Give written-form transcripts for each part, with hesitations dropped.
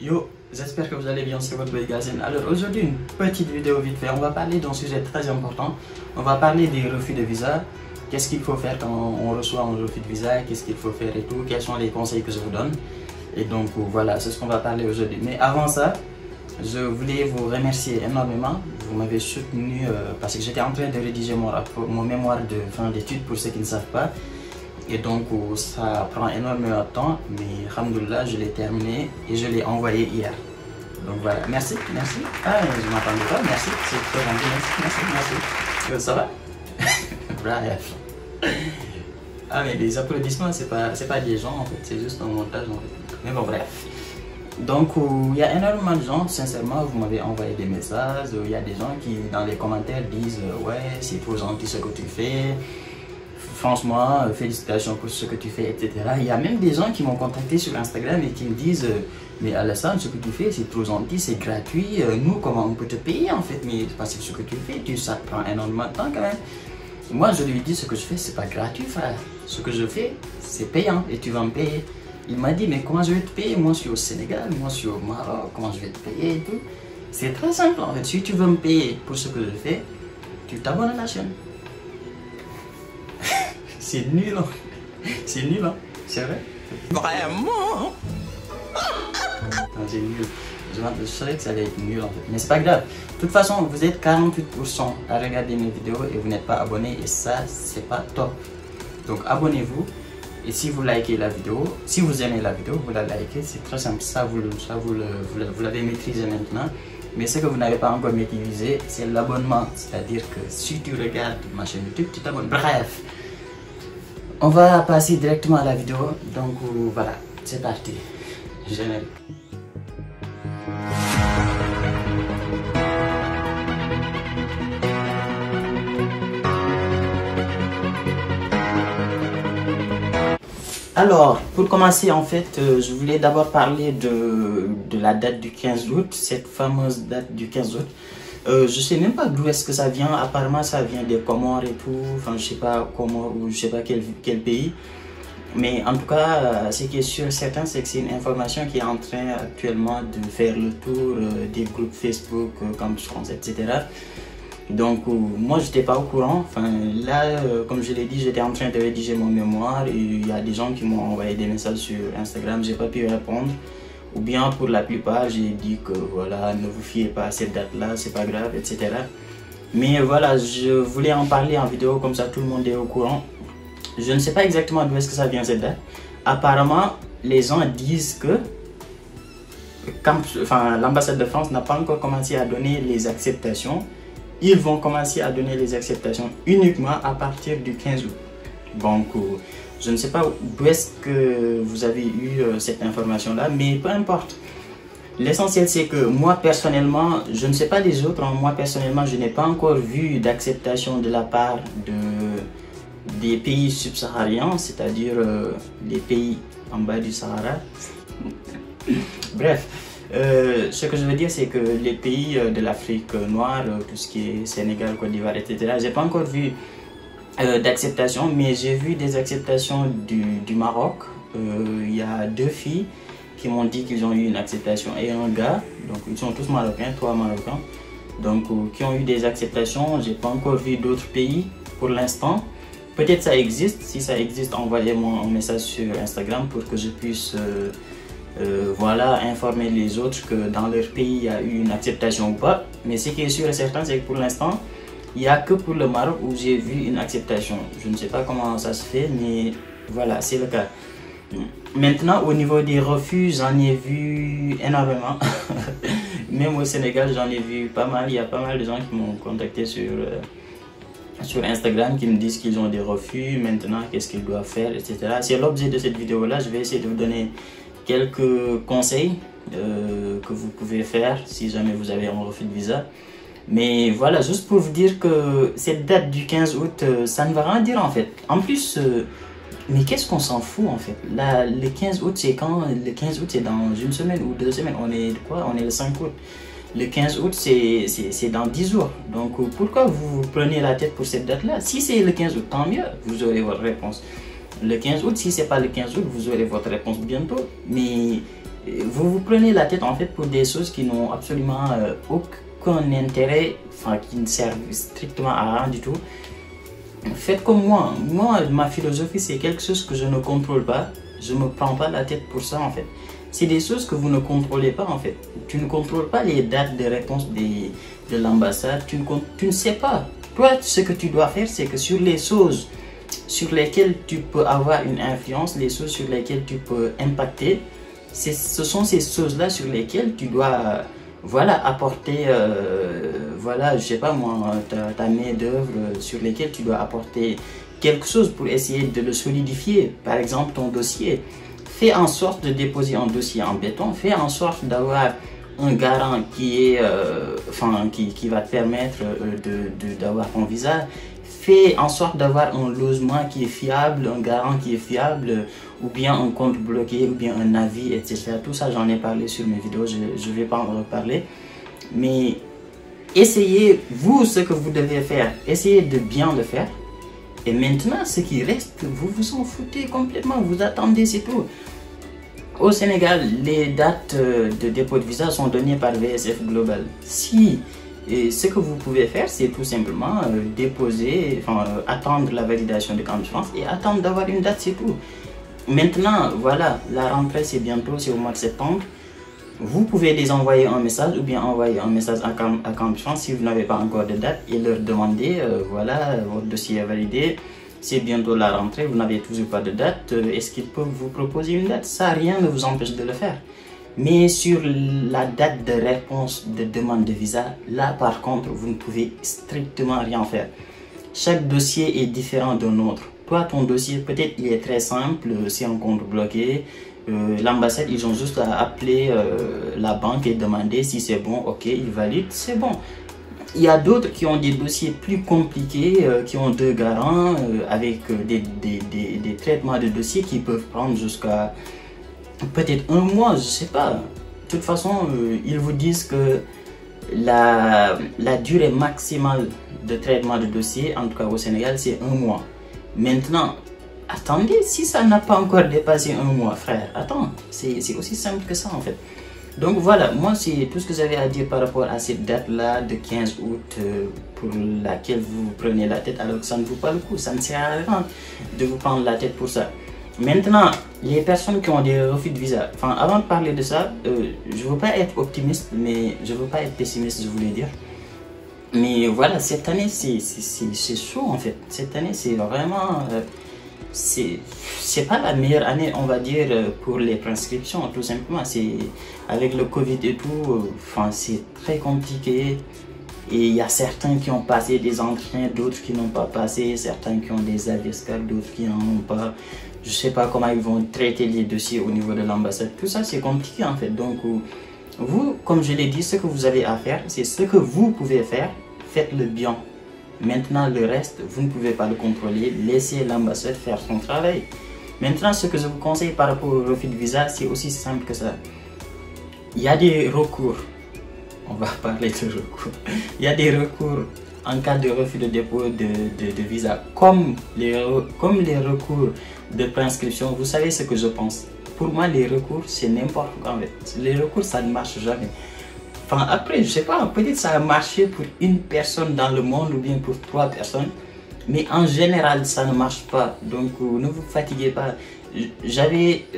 Yo, j'espère que vous allez bien, c'est votre boy Gazen. Alors aujourd'hui, une petite vidéo vite fait. On va parler d'un sujet très important. On va parler des refus de visa. Qu'est-ce qu'il faut faire quand on reçoit un refus de visa? Qu'est-ce qu'il faut faire et tout? Quels sont les conseils que je vous donne? Et donc voilà, c'est ce qu'on va parler aujourd'hui. Mais avant ça, je voulais vous remercier énormément. Vous m'avez soutenu parce que j'étais en train de rédiger mon mémoire de fin d'études pour ceux qui ne savent pas. Et donc ça prend énormément de temps, mais alhamdoulilah, je l'ai terminé et je l'ai envoyé hier. Donc voilà, merci. Ah, je m'attendais pas, merci, c'est très gentil, merci. Ça va? Bref. Ah, mais les applaudissements, c'est pas des gens en fait, c'est juste un montage en fait. Mais bon, bref. Donc il y a énormément de gens, sincèrement, vous m'avez envoyé des messages. Il y a des gens qui dans les commentaires disent ouais, c'est trop gentil ce que tu fais. Franchement, félicitations pour ce que tu fais, etc. Il y a même des gens qui m'ont contacté sur Instagram et qui me disent mais Alassane, ce que tu fais, c'est trop gentil, c'est gratuit. Nous, comment on peut te payer en fait? Mais parce que ce que tu fais, ça te prend énormément de temps quand même. Moi, je lui dis ce que je fais, c'est pas gratuit, frère. Ce que je fais, c'est payant et tu vas me payer. Il m'a dit mais comment je vais te payer? Moi, je suis au Sénégal, moi, je suis au Maroc, comment je vais te payer et tout? C'est très simple en fait. Si tu veux me payer pour ce que je fais, tu t'abonnes à la chaîne. C'est nul, hein. C'est nul, hein. C'est vrai. Vraiment. C'est nul. Je savais que ça allait être nul en fait. Mais c'est pas grave. De toute façon, vous êtes 48% à regarder mes vidéos et vous n'êtes pas abonné. Et ça, c'est pas top. Donc abonnez-vous. Et si vous likez la vidéo, si vous aimez la vidéo, vous la likez. C'est très simple. Ça, vous l'avez maîtrisé maintenant. Mais ce que vous n'avez pas encore maîtrisé, c'est l'abonnement. C'est-à-dire que si tu regardes ma chaîne YouTube, tu t'abonnes. Bref. On va passer directement à la vidéo, donc voilà, c'est parti, générique. Alors, pour commencer en fait, je voulais d'abord parler de la date du 15 août, cette fameuse date du 15 août. Je sais même pas d'où est-ce que ça vient, apparemment ça vient des Comores et tout, enfin je sais pas Comores ou je sais pas quel pays. Mais en tout cas, ce qui est sûr et certain, c'est que c'est une information qui est en train actuellement de faire le tour des groupes Facebook, Campus France, etc. Donc moi j'étais pas au courant, enfin là comme je l'ai dit, j'étais en train de rédiger mon mémoire et il y a des gens qui m'ont envoyé des messages sur Instagram, j'ai pas pu répondre. Ou bien pour la plupart, j'ai dit que voilà, ne vous fiez pas à cette date-là, c'est pas grave, etc. Mais voilà, je voulais en parler en vidéo, comme ça tout le monde est au courant. Je ne sais pas exactement d'où est-ce que ça vient cette date. Apparemment, les gens disent que l'ambassade de France n'a pas encore commencé à donner les acceptations. Ils vont commencer à donner les acceptations uniquement à partir du 15 août. Donc, je ne sais pas d'où est-ce que vous avez eu cette information-là, mais peu importe. L'essentiel, c'est que moi, personnellement, je ne sais pas les autres, hein, moi, personnellement, je n'ai pas encore vu d'acceptation de la part des pays subsahariens, c'est-à-dire les pays en bas du Sahara. Bref, ce que je veux dire, c'est que les pays de l'Afrique noire, tout ce qui est Sénégal, Côte d'Ivoire, etc., j'ai pas encore vu d'acceptation, mais j'ai vu des acceptations du Maroc. Il y a 2 filles qui m'ont dit qu'ils ont eu une acceptation et un gars, donc ils sont tous marocains, 3 marocains, donc qui ont eu des acceptations. J'ai pas encore vu d'autres pays pour l'instant. Peut-être ça existe. Si ça existe, envoyez-moi un message sur Instagram pour que je puisse voilà, informer les autres que dans leur pays il y a eu une acceptation ou pas. Mais ce qui est sûr et certain, c'est que pour l'instant, il n'y a que pour le Maroc où j'ai vu une acceptation. Je ne sais pas comment ça se fait, mais voilà, c'est le cas. Maintenant, au niveau des refus, j'en ai vu énormément. Même au Sénégal, j'en ai vu pas mal. Il y a pas mal de gens qui m'ont contacté sur Instagram, qui me disent qu'ils ont des refus. Maintenant, qu'est-ce qu'ils doivent faire, etc. C'est l'objet de cette vidéo-là. Je vais essayer de vous donner quelques conseils que vous pouvez faire si jamais vous avez un refus de visa. Mais voilà, juste pour vous dire que cette date du 15 août, ça ne va rien dire en fait. En plus, mais qu'est-ce qu'on s'en fout en fait? Là, le 15 août, c'est quand? Le 15 août, c'est dans une semaine ou 2 semaines. On est quoi? On est le 5 août. Le 15 août, c'est dans 10 jours. Donc, pourquoi vous prenez la tête pour cette date-là? Si c'est le 15 août, tant mieux, vous aurez votre réponse. Le 15 août, si ce n'est pas le 15 août, vous aurez votre réponse bientôt. Mais vous vous prenez la tête en fait pour des choses qui n'ont absolument aucun intérêt, enfin qui ne servent strictement à rien du tout. Faites comme moi. Moi, ma philosophie, c'est quelque chose que je ne contrôle pas. Je ne me prends pas la tête pour ça, en fait. C'est des choses que vous ne contrôlez pas, en fait. Tu ne contrôles pas les dates de réponse de l'ambassade. Tu ne sais pas. Toi, ce que tu dois faire, c'est que sur les choses sur lesquelles tu peux avoir une influence, les choses sur lesquelles tu peux impacter, ce sont ces choses-là sur lesquelles tu dois... voilà, apporter, voilà, je sais pas moi, ta main d'œuvre sur lesquelles tu dois apporter quelque chose pour essayer de le solidifier. Par exemple, ton dossier. Fais en sorte de déposer un dossier en béton. Fais en sorte d'avoir un garant qui est, qui va te permettre d'avoir ton visa. Fais en sorte d'avoir un logement qui est fiable, un garant qui est fiable, ou bien un compte bloqué, ou bien un avis, etc. Tout ça, j'en ai parlé sur mes vidéos, je ne vais pas en reparler. Mais essayez, vous, ce que vous devez faire, essayez de bien le faire. Et maintenant, ce qui reste, vous vous en foutez complètement, vous attendez, c'est tout. Au Sénégal, les dates de dépôt de visa sont données par VSF Global. Si... Et ce que vous pouvez faire, c'est tout simplement déposer, attendre la validation de Campus France et attendre d'avoir une date, c'est tout. Maintenant, voilà, la rentrée c'est bientôt, c'est au mois de septembre. Vous pouvez les envoyer un message ou bien envoyer un message à Campus France si vous n'avez pas encore de date et leur demander, voilà, votre dossier est validé, c'est bientôt la rentrée, vous n'avez toujours pas de date, est-ce qu'ils peuvent vous proposer une date? Ça, rien ne vous empêche de le faire. Mais sur la date de réponse de demande de visa, là par contre, vous ne pouvez strictement rien faire. Chaque dossier est différent d'un autre. Toi, ton dossier, peut-être il est très simple, c'est un compte bloqué. L'ambassade, ils ont juste à appeler la banque et demander si c'est bon, ok, ils valident, c'est bon. Il y a d'autres qui ont des dossiers plus compliqués, qui ont 2 garants, avec des traitements de dossiers qui peuvent prendre jusqu'à... peut-être un mois, je sais pas. De toute façon, ils vous disent que la durée maximale de traitement de dossier, en tout cas au Sénégal, c'est 1 mois. Maintenant, attendez, si ça n'a pas encore dépassé 1 mois, frère, attends, c'est aussi simple que ça en fait. Donc voilà, moi c'est tout ce que j'avais à dire par rapport à cette date-là de 15 août pour laquelle vous prenez la tête alors que ça ne vaut pas le coup, ça ne sert à rien de vous prendre la tête pour ça. Maintenant, les personnes qui ont des refus de visa, avant de parler de ça, je ne veux pas être optimiste, mais je ne veux pas être pessimiste, je voulais dire. Mais voilà, cette année, c'est chaud en fait. Cette année, c'est vraiment... c'est pas la meilleure année, on va dire, pour les prescriptions, tout simplement. Avec le Covid et tout, c'est très compliqué. Et il y a certains qui ont passé des entretiens, d'autres qui n'ont pas passé, certains qui ont des avis escales, d'autres qui n'en ont pas. Je sais pas comment ils vont traiter les dossiers au niveau de l'ambassade. Tout ça, c'est compliqué en fait. Donc, vous, comme je l'ai dit, ce que vous avez à faire, c'est ce que vous pouvez faire. Faites-le bien. Maintenant, le reste, vous ne pouvez pas le contrôler. Laissez l'ambassade faire son travail. Maintenant, ce que je vous conseille par rapport au refus de visa, c'est aussi simple que ça. Il y a des recours. On va parler de recours. Il y a des recours en cas de refus de dépôt de visa, comme les recours de prescription. Vous savez ce que je pense? Pour moi, les recours, c'est n'importe quoi en fait. Les recours, ça ne marche jamais. Après, je sais pas, peut-être ça a marché pour une personne dans le monde ou bien pour 3 personnes. Mais en général, ça ne marche pas. Donc, ne vous fatiguez pas.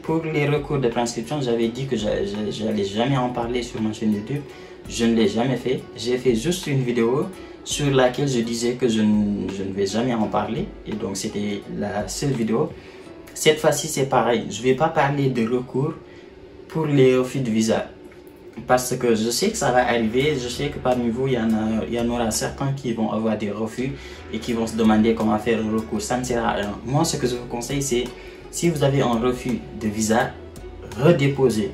Pour les recours de prescription, j'avais dit que je n'allais jamais en parler sur ma chaîne YouTube. Je ne l'ai jamais fait. J'ai fait juste une vidéo sur laquelle je disais que je ne vais jamais en parler. Et donc, c'était la seule vidéo. Cette fois-ci, c'est pareil. Je ne vais pas parler de recours pour les refus de visa. Parce que je sais que ça va arriver, je sais que parmi vous, il y en aura certains qui vont avoir des refus et qui vont se demander comment faire un recours. Ça ne sert à rien. Moi, ce que je vous conseille, c'est si vous avez un refus de visa, redéposez.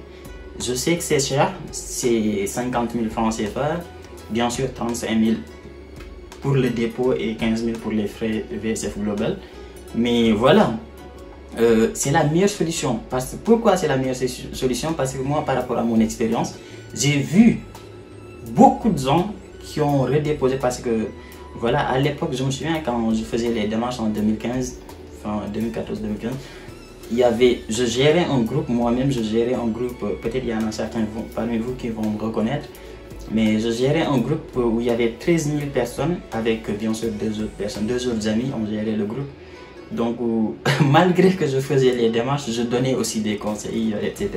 Je sais que c'est cher, c'est 50 000 francs CFA, bien sûr 35 000 pour le dépôt et 15 000 pour les frais VSF Global. Mais voilà, c'est la meilleure solution. Pourquoi c'est la meilleure solution? Parce que moi, par rapport à mon expérience, j'ai vu beaucoup de gens qui ont redéposé parce que, voilà, à l'époque, je me souviens quand je faisais les démarches en 2015, 2014-2015, je gérais un groupe, moi-même je gérais un groupe, peut-être il y en a certains parmi vous qui vont me reconnaître, mais je gérais un groupe où il y avait 13 000 personnes avec bien sûr deux autres personnes, deux autres amis, on gérait le groupe. Donc malgré que je faisais les démarches, je donnais aussi des conseils, etc.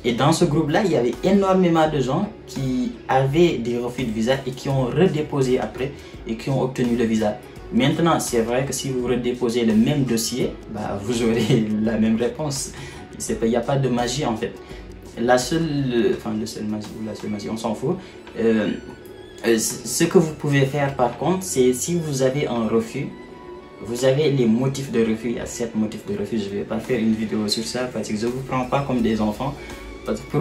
Et dans ce groupe-là, il y avait énormément de gens qui avaient des refus de visa et qui ont redéposé après et qui ont obtenu le visa. Maintenant, c'est vrai que si vous redéposez le même dossier, bah, vous aurez la même réponse. Il n'y a pas de magie en fait. La seule magie, on s'en fout. Ce que vous pouvez faire par contre, c'est si vous avez un refus, vous avez les motifs de refus. Il y a 7 motifs de refus. Je ne vais pas faire une vidéo sur ça parce que je ne vous prends pas comme des enfants. Parce que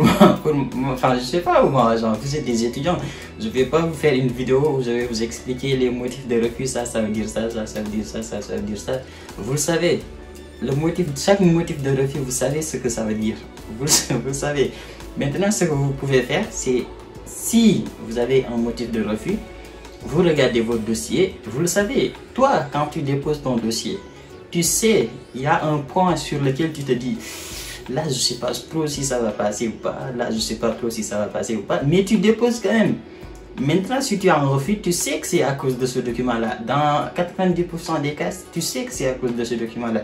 enfin, je sais pas, moi, genre, vous êtes des étudiants. Je ne vais pas vous faire une vidéo où je vais vous expliquer les motifs de refus. Ça veut dire ça, ça veut dire ça, ça veut dire ça. Vous le savez. Chaque motif de refus, vous savez ce que ça veut dire. Vous savez. Maintenant, ce que vous pouvez faire, c'est si vous avez un motif de refus, vous regardez votre dossier, vous le savez. Toi, quand tu déposes ton dossier, tu sais, il y a un point sur lequel tu te dis, là, je ne sais pas trop si ça va passer ou pas, là, je ne sais pas trop si ça va passer ou pas, mais tu déposes quand même. Maintenant, si tu as un refus, tu sais que c'est à cause de ce document-là. Dans 90% des cas, tu sais que c'est à cause de ce document-là.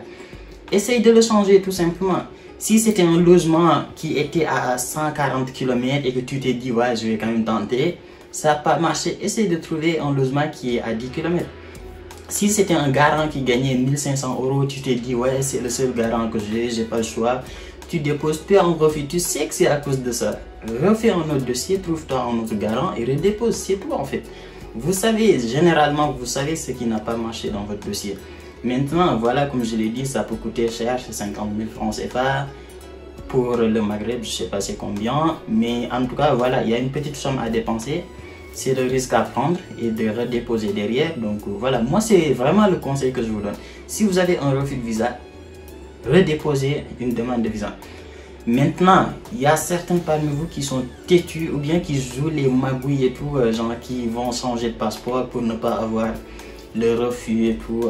Essaye de le changer tout simplement. Si c'était un logement qui était à 140 km et que tu t'es dit, ouais, je vais quand même tenter, ça n'a pas marché, essaye de trouver un logement qui est à 10 km. Si c'était un garant qui gagnait 1500 €, tu t'es dit, ouais, c'est le seul garant que j'ai pas le choix. Tu déposes, tu as un refus, tu sais que c'est à cause de ça. Refais un autre dossier, trouve-toi un autre garant et redépose, c'est tout en fait. Vous savez, généralement, vous savez ce qui n'a pas marché dans votre dossier. Maintenant, voilà, comme je l'ai dit, ça peut coûter cher, c'est 50 000 francs CFA. Pour le Maghreb, je ne sais pas c'est combien, mais en tout cas, voilà, il y a une petite somme à dépenser. C'est le risque à prendre et de redéposer derrière. Donc voilà, moi c'est vraiment le conseil que je vous donne. Si vous avez un refus de visa, redéposez une demande de visa. Maintenant, il y a certains parmi vous qui sont têtus ou bien qui jouent les magouilles et tout, genre qui vont changer de passeport pour ne pas avoir le refus et tout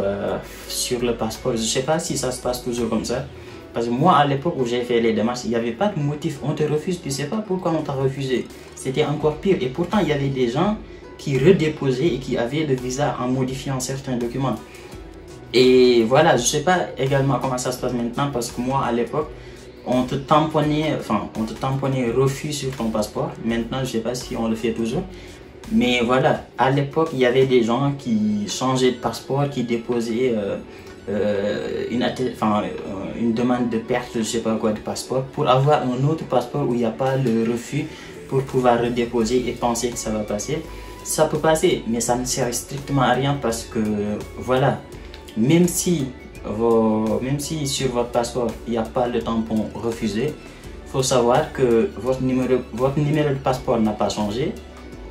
sur le passeport. Je ne sais pas si ça se passe toujours comme ça. Parce que moi, à l'époque où j'ai fait les démarches, il n'y avait pas de motif. On te refuse, tu ne sais pas pourquoi on t'a refusé. C'était encore pire. Et pourtant, il y avait des gens qui redéposaient et qui avaient le visa en modifiant certains documents. Et voilà, je ne sais pas également comment ça se passe maintenant parce que moi, à l'époque, on te tamponnait refus sur ton passeport. Maintenant, je ne sais pas si on le fait toujours. Mais voilà, à l'époque, il y avait des gens qui changeaient de passeport, qui déposaient une demande de perte, je ne sais pas quoi, de passeport pour avoir un autre passeport où il n'y a pas le refus pour pouvoir redéposer et penser que ça va passer. Ça peut passer, mais ça ne sert strictement à rien parce que voilà, même si sur votre passeport il n'y a pas le tampon refusé, il faut savoir que votre numéro de passeport n'a pas changé.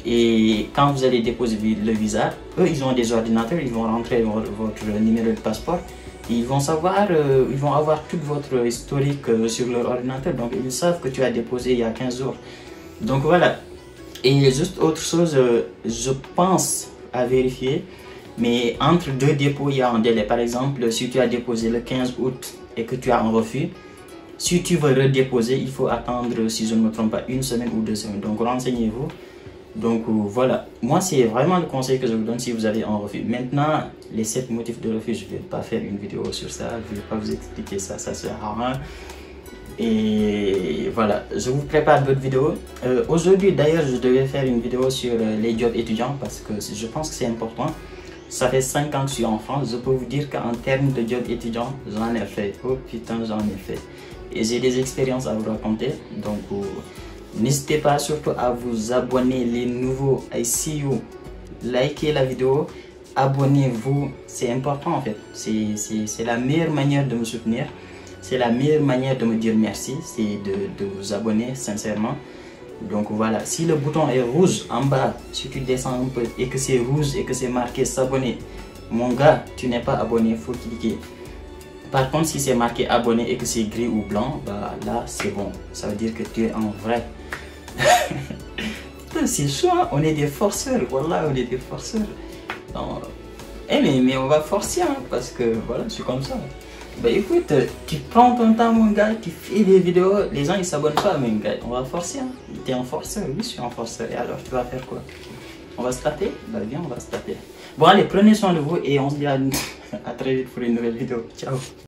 Et quand vous allez déposer le visa, eux ils ont des ordinateurs, ils vont rentrer votre numéro de passeport, ils vont savoir, ils vont avoir tout votre historique sur leur ordinateur, donc ils savent que tu as déposé il y a 15 jours. Donc voilà. Et juste autre chose, je pense à vérifier, mais entre deux dépôts il y a un délai. Par exemple, si tu as déposé le 15 août et que tu as un refus, si tu veux redéposer, il faut attendre, si je ne me trompe pas, 1 semaine ou 2 semaines. Donc renseignez-vous. Donc voilà, moi c'est vraiment le conseil que je vous donne si vous avez un refus. Maintenant, les 7 motifs de refus, je ne vais pas faire une vidéo sur ça, je ne vais pas vous expliquer ça, ça sert à rien. Et voilà, je vous prépare d'autres vidéos. Aujourd'hui d'ailleurs, je devais faire une vidéo sur les jobs étudiants parce que je pense que c'est important. Ça fait 5 ans que je suis en France, je peux vous dire qu'en termes de job étudiant, j'en ai fait. Oh putain, j'en ai fait. Et j'ai des expériences à vous raconter, donc... n'hésitez pas surtout à vous abonner, les nouveaux, I see you, likez la vidéo, abonnez-vous, c'est important en fait, c'est la meilleure manière de me soutenir, c'est la meilleure manière de me dire merci, c'est de vous abonner sincèrement. Donc voilà, si le bouton est rouge en bas, si tu descends un peu et que c'est rouge et que c'est marqué s'abonner, mon gars, tu n'es pas abonné, il faut cliquer. Par contre, si c'est marqué abonné et que c'est gris ou blanc, bah là c'est bon, ça veut dire que tu es en vrai. C'est chaud, hein? On est des forceurs, voilà, on est des forceurs. Mais on va forcer, hein, parce que voilà, c'est comme ça. Bah écoute, tu prends ton temps mon gars, tu fais des vidéos, les gens ils s'abonnent pas mais gars, on va forcer hein. T'es un forceur, oui je suis un forceur, et alors tu vas faire quoi? On va se tâter? Bah viens on va se tâter. Bon allez, prenez soin de vous et on se dit à très vite pour une nouvelle vidéo. Ciao.